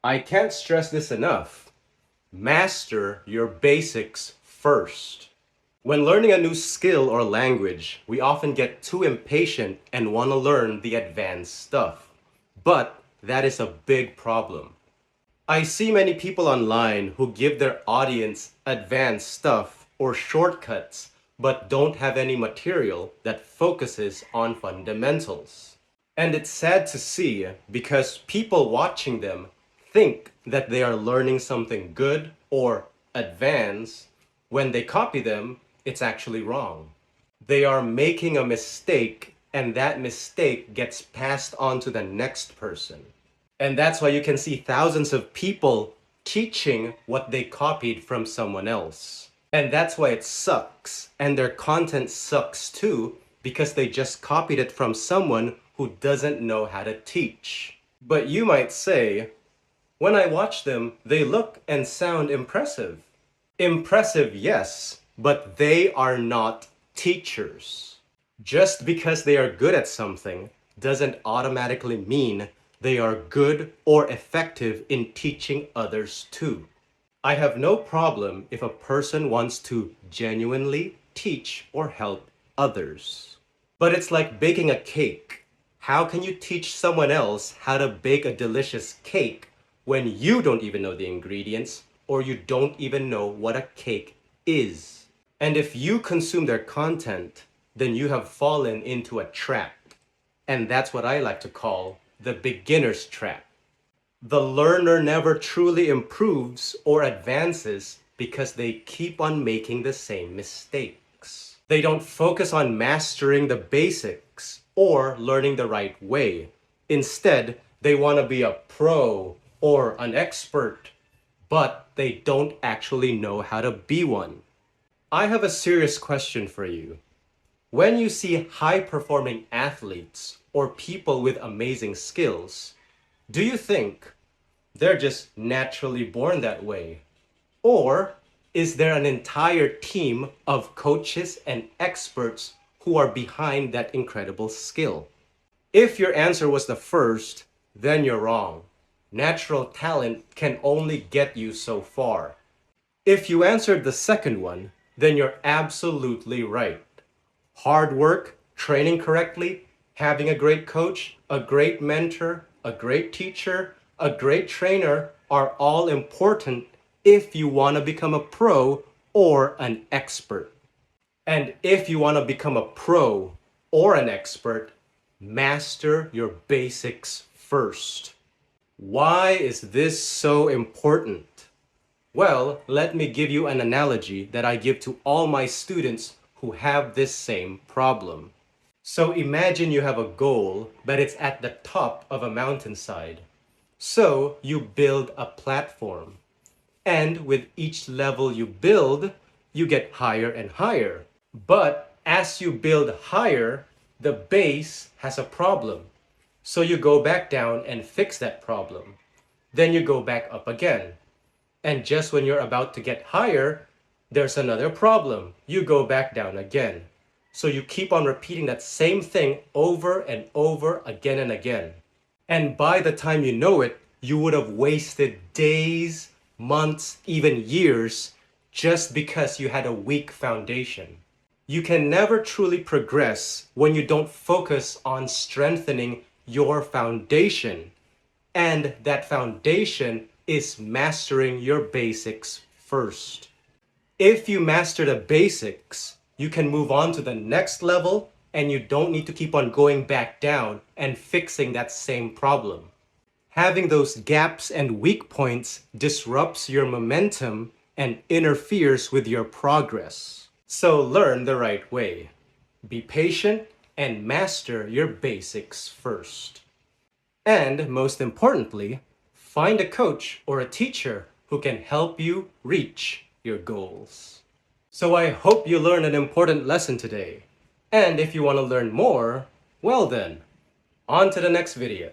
I can't stress this enough. Master your basics first. When learning a new skill or language, we often get too impatient and want to learn the advanced stuff. But that is a big problem. I see many people online who give their audience advanced stuff or shortcuts, but don't have any material that focuses on fundamentals. And it's sad to see because people watching them think that they are learning something good or advanced. When they copy them, it's actually wrong. They are making a mistake, and that mistake gets passed on to the next person. And that's why you can see thousands of people teaching what they copied from someone else. And that's why it sucks. And their content sucks too, because they just copied it from someone who doesn't know how to teach. But you might say, when I watch them, they look and sound impressive. Impressive, yes, but they are not teachers. Just because they are good at something doesn't automatically mean they are good or effective in teaching others too. I have no problem if a person wants to genuinely teach or help others. But it's like baking a cake. How can you teach someone else how to bake a delicious cake when you don't even know the ingredients or you don't even know what a cake is? And if you consume their content, then you have fallen into a trap. And that's what I like to call the beginner's trap. The learner never truly improves or advances because they keep on making the same mistakes. They don't focus on mastering the basics or learning the right way. Instead, they want to be a pro or an expert, but they don't actually know how to be one. I have a serious question for you. When you see high-performing athletes or people with amazing skills, do you think they're just naturally born that way? Or is there an entire team of coaches and experts who are behind that incredible skill? If your answer was the first, then you're wrong. Natural talent can only get you so far. If you answered the second one, then you're absolutely right. Hard work, training correctly, having a great coach, a great mentor, a great teacher, a great trainer are all important if you want to become a pro or an expert. And if you want to become a pro or an expert, master your basics first. Why is this so important? Well, let me give you an analogy that I give to all my students who have this same problem. So imagine you have a goal, but it's at the top of a mountainside. So you build a platform. And with each level you build, you get higher and higher. But as you build higher, the base has a problem. So you go back down and fix that problem. Then you go back up again. And just when you're about to get higher, there's another problem. You go back down again. So you keep on repeating that same thing over and over again and again. And by the time you know it, you would have wasted days, months, even years just because you had a weak foundation. You can never truly progress when you don't focus on strengthening your foundation. And that foundation is mastering your basics first. If you master the basics, you can move on to the next level and you don't need to keep on going back down and fixing that same problem. Having those gaps and weak points disrupts your momentum and interferes with your progress. So learn the right way. Be patient and master your basics first. And most importantly, find a coach or a teacher who can help you reach your goals. So I hope you learned an important lesson today. And if you want to learn more, well then, on to the next video.